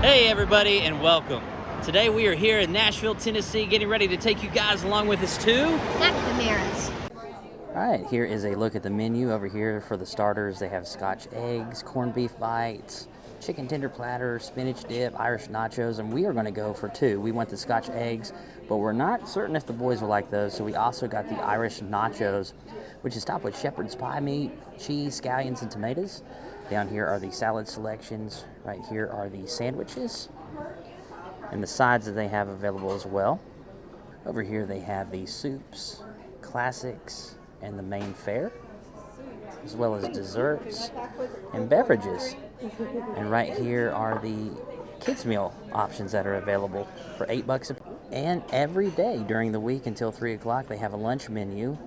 Hey everybody and welcome. Today we are here in Nashville, Tennessee, getting ready to take you guys along with us to MCNAMARA'S. Alright, here is a look at the menu. Over here for the starters, they have Scotch eggs, corned beef bites, chicken tender platter, spinach dip, Irish nachos, and we are going to go for two. We want the Scotch eggs, but we're not certain if the boys will like those, so we also got the Irish nachos, which is topped with shepherd's pie meat, cheese, scallions, and tomatoes. Down here are the salad selections. Right here are the sandwiches and the sides that they have available as well. Over here they have the soups, classics, and the main fare, as well as desserts and beverages. And right here are the kids meal options that are available for $8 and every day during the week until 3 o'clock they have a lunch menu.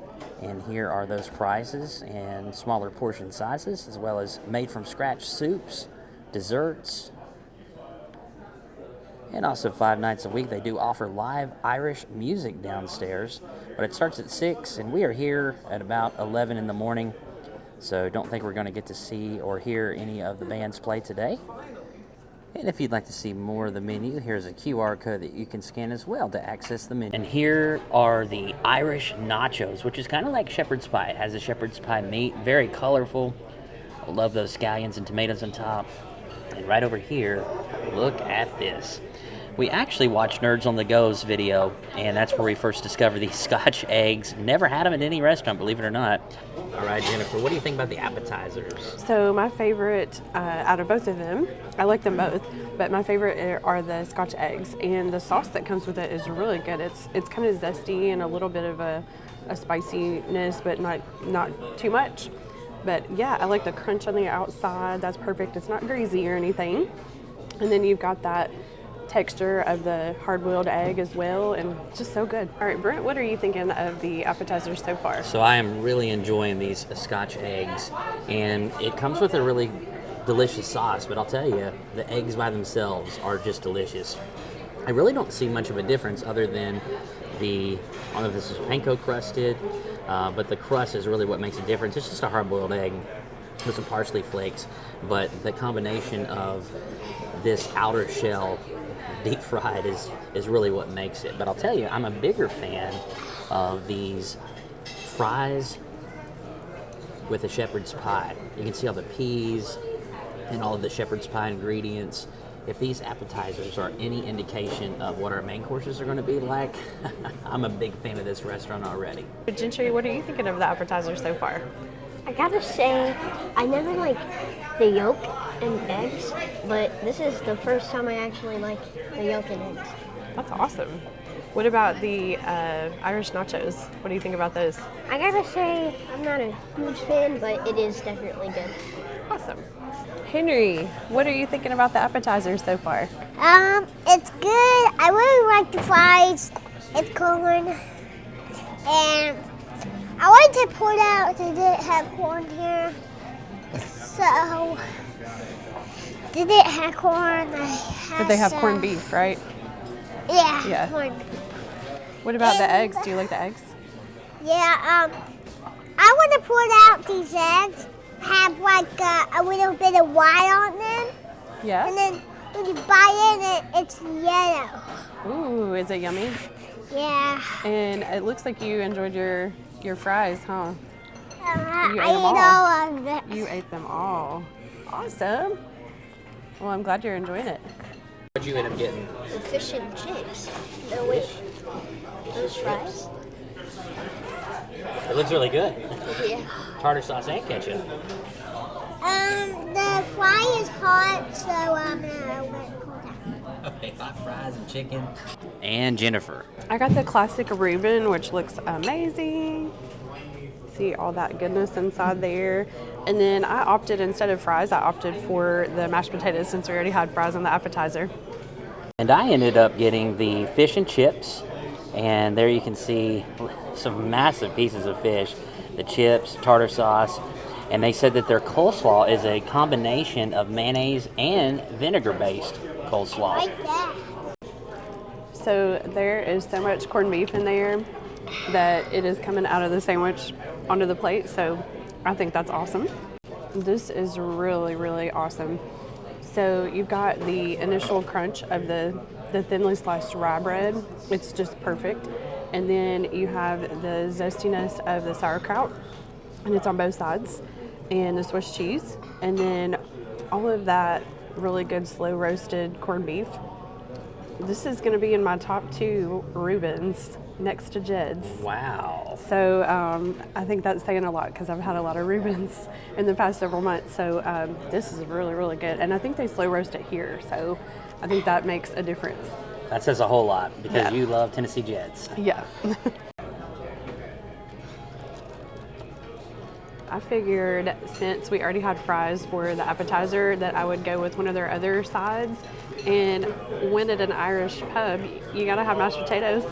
And here are those prices and smaller portion sizes, as well as made from scratch soups, desserts, and also 5 nights a week they do offer live Irish music downstairs, but it starts at 6 and we are here at about 11 in the morning, so don't think we're going to get to see or hear any of the bands play today. And if you'd like to see more of the menu, here's a QR code that you can scan as well to access the menu. And here are the Irish nachos, which is kind of like shepherd's pie. It has the shepherd's pie meat, very colorful. I love those scallions and tomatoes on top. And right over here, look at this. We actually watched Nerds on the Go's video, and that's where we first discovered these Scotch eggs. Never had them at any restaurant, believe it or not. All right, Jennifer, what do you think about the appetizers? So my favorite out of both of them, I like them both, but my favorite are the Scotch eggs, and the sauce that comes with it is really good. It's kind of zesty and a little bit of a spiciness, but not too much. But yeah, I like the crunch on the outside. That's perfect. It's not greasy or anything. And then you've got that texture of the hard-boiled egg as well, and it's just so good. All right, Brent, what are you thinking of the appetizers so far? So I am really enjoying these Scotch eggs, and it comes with a really delicious sauce, but I'll tell you, the eggs by themselves are just delicious. I really don't see much of a difference other than I don't know if this is panko crusted, but the crust is really what makes a difference. It's just a hard-boiled egg with some parsley flakes, but the combination of this outer shell deep fried is really what makes it. But I'll tell you, I'm a bigger fan of these fries with a shepherd's pie. You can see all the peas and all of the shepherd's pie ingredients. If these appetizers are any indication of what our main courses are going to be like, I'm a big fan of this restaurant already. Gentry, what are you thinking of the appetizers so far? I gotta say, I never like the yolk and eggs, but this is the first time I actually like the yolk and eggs. That's awesome. What about the Irish nachos? What do you think about those? I gotta say, I'm not a huge fan, but it is definitely good. Awesome. Henry, what are you thinking about the appetizers so far? It's good. I really like the fries. It's corn. And I wanted to point out they didn't have corn here. So, they didn't have corn. But they have corned beef, right? Yeah. Corned beef. What about the eggs? Do you like the eggs? Yeah, I want to point out these eggs have like a little bit of white on them. Yeah. And then when you bite in it, it's yellow. Ooh, is it yummy? Yeah. And it looks like you enjoyed your fries, huh? I You ate ate them all. all of them. You ate them all. Awesome. Well, I'm glad you're enjoying it. What'd you end up getting? The fish and chips. No, wait. Those fries? It looks really good. Yeah. Tartar sauce and ketchup. The fry is hot, so I'm gonna let it cool down. Okay, hot fries and chicken. And Jennifer. I got the classic Reuben, which looks amazing. See all that goodness inside there. And then I opted, instead of fries, I opted for the mashed potatoes since we already had fries on the appetizer. And I ended up getting the fish and chips. And there you can see some massive pieces of fish, the chips, tartar sauce. And they said that their coleslaw is a combination of mayonnaise and vinegar-based coleslaw. Like that. So there is so much corned beef in there that it is coming out of the sandwich onto the plate. So I think that's awesome. This is really, really awesome. So you've got the initial crunch of the thinly sliced rye bread. It's just perfect. And then you have the zestiness of the sauerkraut, and it's on both sides, and the Swiss cheese. And then all of that really good slow roasted corned beef. This is going to be in my top 2 Reubens next to Jed's. Wow. So I think that's saying a lot because I've had a lot of Reubens in the past several months. So this is really, really good. And I think they slow roast it here. So I think that makes a difference. That says a whole lot because you love Tennessee Jets. Yeah. I figured since we already had fries for the appetizer that I would go with one of their other sides. And when at an Irish pub, you gotta have mashed potatoes.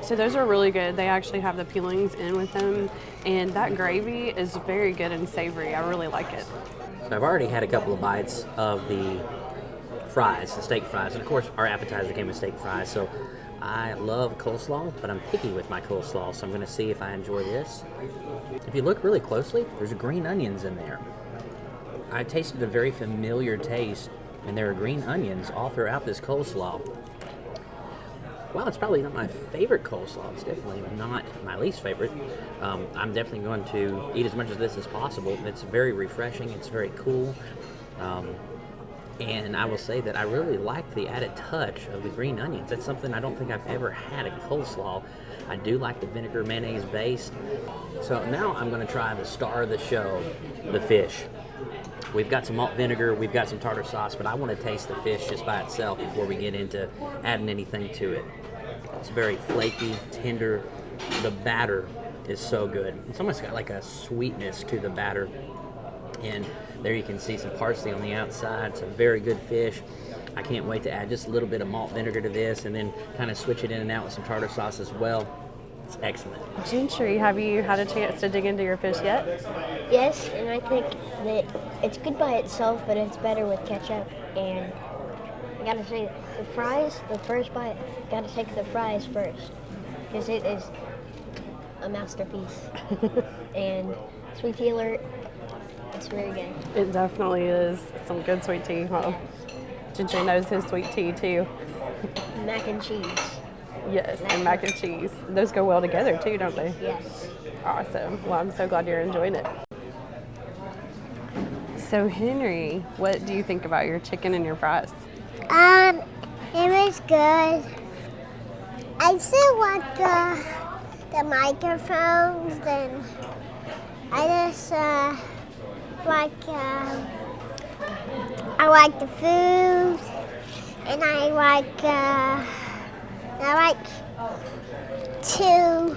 So those are really good. They actually have the peelings in with them. And that gravy is very good and savory. I really like it. So I've already had a couple of bites of the fries, the steak fries. And of course, our appetizer came with steak fries. So I love coleslaw, but I'm picky with my coleslaw, so I'm going to see if I enjoy this. If you look really closely, there's green onions in there. I tasted a very familiar taste, and there are green onions all throughout this coleslaw. While it's probably not my favorite coleslaw, it's definitely not my least favorite. I'm definitely going to eat as much of this as possible. It's very refreshing. It's very cool. And I will say that I really like the added touch of the green onions. That's something I don't think I've ever had in coleslaw. I do like the vinegar mayonnaise base. So now I'm going to try the star of the show, the fish. We've got some malt vinegar, we've got some tartar sauce, but I want to taste the fish just by itself before we get into adding anything to it. It's very flaky, tender. The batter is so good. It's almost got like a sweetness to the batter. And there you can see some parsley on the outside. It's a very good fish. I can't wait to add just a little bit of malt vinegar to this and then kind of switch it in and out with some tartar sauce as well. It's excellent. Gentry, have you had a chance to dig into your fish yet? Yes, and I think that it's good by itself, but it's better with ketchup. And I gotta say, the fries, the first bite, gotta take the fries first, because it is a masterpiece. And sweet tea alert, it's very good. It definitely is some good sweet tea. Well, Gentry knows his sweet tea too. Mac and cheese. Yes, and mac and cheese. Those go well together too, don't they? Yes. Awesome. Well, I'm so glad you're enjoying it. So, Henry, what do you think about your chicken and your fries? It was good. I still want the microphones, and I just like the food, and I like 2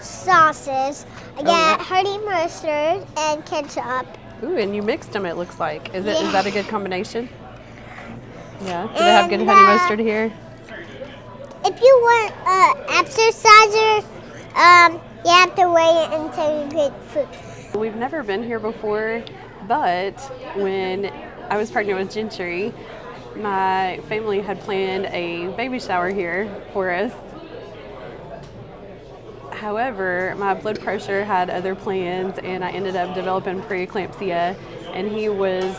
sauces. I got honey mustard and ketchup. Ooh, and you mixed them, it looks like. Is that a good combination? Yeah. Do they And, have good honey mustard here? If you want appetizer, you have to wait until you get food. We've never been here before, but when I was pregnant with Gentry, my family had planned a baby shower here for us. However, my blood pressure had other plans, and I ended up developing preeclampsia, and he was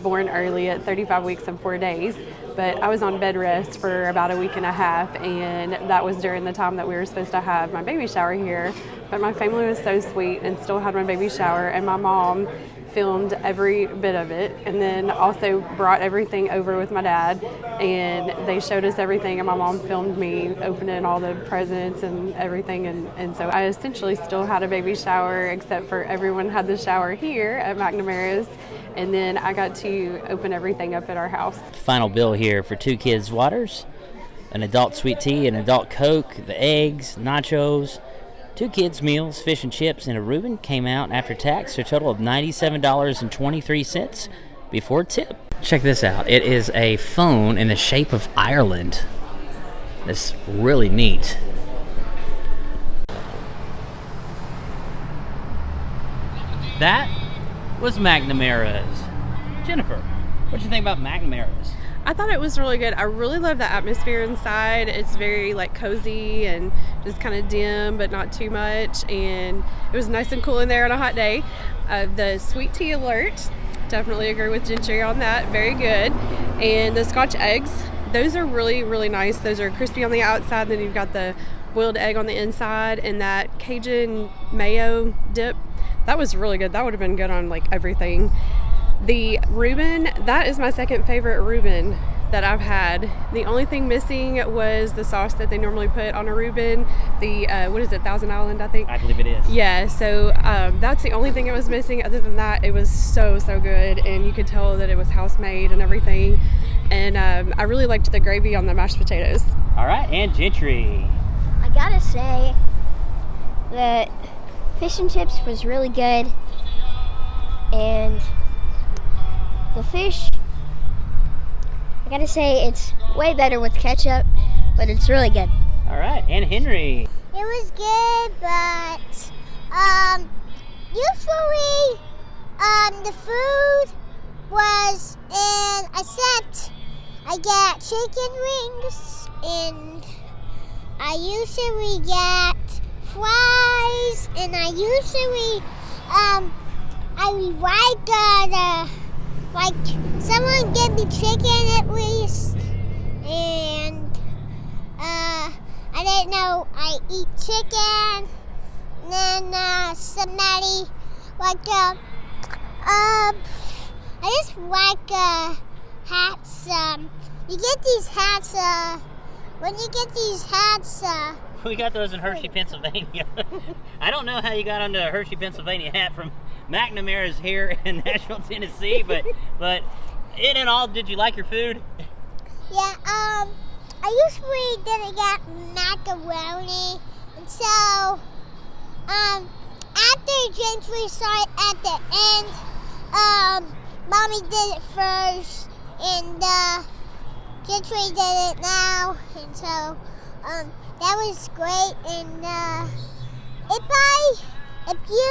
born early at 35 weeks and 4 days, but I was on bed rest for about a week and a half, and that was during the time that we were supposed to have my baby shower here. But my family was so sweet and still had my baby shower, and my mom filmed every bit of it, and then also brought everything over with my dad, and they showed us everything, and my mom filmed me opening all the presents and everything, and so I essentially still had a baby shower, except for everyone had the shower here at MCNAMARA'S, and then I got to open everything up at our house. Final bill here for 2 kids' waters, an adult sweet tea, an adult Coke, the eggs, nachos, 2 kids' meals, fish and chips, and a Reuben came out after tax for a total of $97.23 before tip. Check this out. It is a phone in the shape of Ireland. That's really neat. That was MCNAMARA'S. Jennifer, what do you think about MCNAMARA'S? I thought it was really good. I really love the atmosphere inside. It's very cozy and just kind of dim, but not too much. And it was nice and cool in there on a hot day. The sweet tea alert Definitely agree with Gentry on that. Very good. And the Scotch eggs, those are really, really nice. Those are crispy on the outside, then you've got the boiled egg on the inside, and that Cajun mayo dip. That was really good. That would have been good on like everything. The Reuben, that is my second favorite Reuben that I've had. The only thing missing was the sauce that they normally put on a Reuben. The, what is it, Thousand Island, I think? I believe it is. Yeah, so that's the only thing it was missing. Other than that, it was so, so good. And you could tell that it was house-made and everything. And I really liked the gravy on the mashed potatoes. All right, and Gentry. I gotta say, the fish and chips was really good. And the fish, I gotta say, it's way better with ketchup, but it's really good. All right, and Henry. It was good, but usually the food was except I get chicken wings and I usually get fries and I usually I like someone give me chicken at least, and I didn't know I eat chicken. And then somebody I just like hats. You get these hats. When you get these hats. We got those in Hershey, Pennsylvania. I don't know how you got onto a Hershey, Pennsylvania hat from MCNAMARA'S here in Nashville, Tennessee, but in and all, did you like your food? Yeah, I usually didn't get macaroni, and so, after Gentry saw it at the end, Mommy did it first, and, Gentry did it now, and so, that was great, and, if you,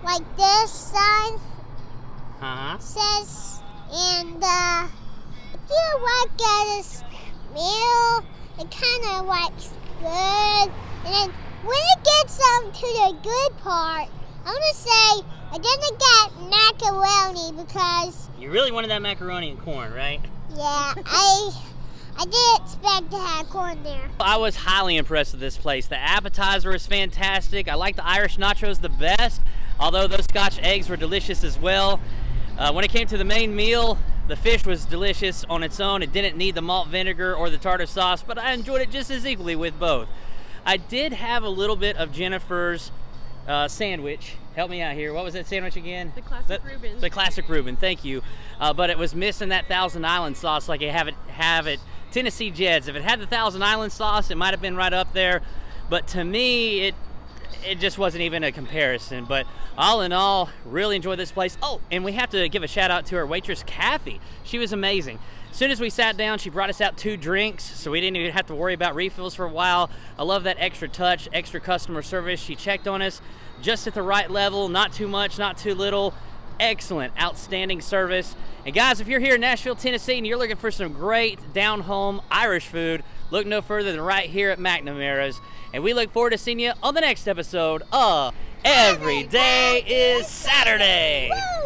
like this sign says, and if you like this meal, it kind of good, and then when it gets to the good part, I'm gonna say I didn't get macaroni because You really wanted that macaroni and corn, right? yeah, I didn't expect to have corn there. I was highly impressed with this place. The appetizer was fantastic. I like the Irish nachos the best, although those Scotch eggs were delicious as well. When it came to the main meal, the fish was delicious on its own. It didn't need the malt vinegar or the tartar sauce, but I enjoyed it just as equally with both. I did have a little bit of Jennifer's sandwich. Help me out here. What was that sandwich again? The classic Reuben. The classic Reuben, thank you. But it was missing that Thousand Island sauce like you have it Tennessee Jed's. If it had the Thousand Island sauce, it might have been right up there. But to me, it just wasn't even a comparison. But all in all, really enjoyed this place. Oh, and we have to give a shout out to our waitress, Kathy. She was amazing. As soon as we sat down, she brought us out 2 drinks, so we didn't even have to worry about refills for a while. I love that extra touch, extra customer service. She checked on us just at the right level, not too much, not too little. Excellent, outstanding service. And guys, if you're here in Nashville, Tennessee, and you're looking for some great down-home Irish food, look no further than right here at MCNAMARA'S. And we look forward to seeing you on the next episode of Every Day is Saturday. Woo!